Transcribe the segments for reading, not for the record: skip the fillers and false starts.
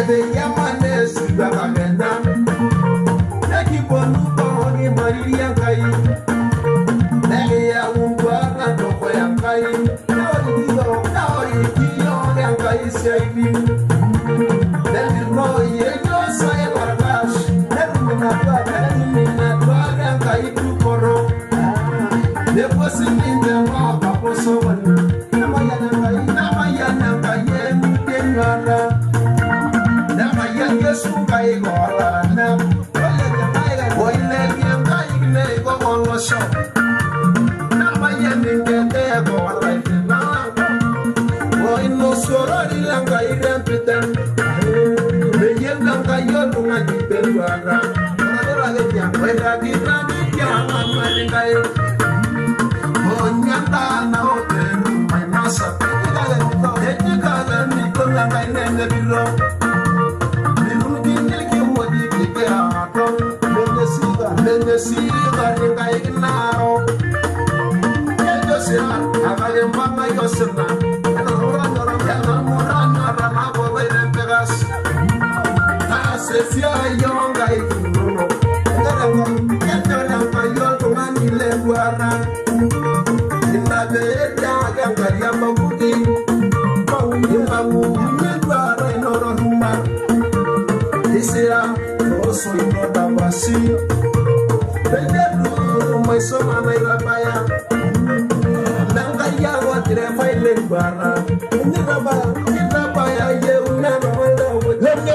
Nebe yamane suga kamena. Neki bonu koni Maria kai. Nege ya ungwana toko ya kai. Naori kiyo ya kai seibi. Nebe no yeyo sae barbash. Nebe minatwa ya kai tukoro. Nebe sininde mo kaposo wani. Namayana kai mukengara. Yesu kai gola na boy le bien kai ne go on so na maya ngende gola na boy no soro di langa irem piten le yen langa yo lunga di peruara ora le ya weda di na di ya ma ni kai onyata na hotel mai masa ka le ni ko langa ne bilo. Siga ringa ignaro Yosina Agale mama Yosina Rama boy rempegas Asesia yonga ikinuno Yonga yonga mani leguara Inabe yanga yamba bugi Yambu yiguara inoro huma Isira Oso inoda basi my son and I rabaya. Nanga yawa tire faile bara. Ni rabaya ye unana wala wo. Let me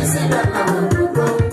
say that I'm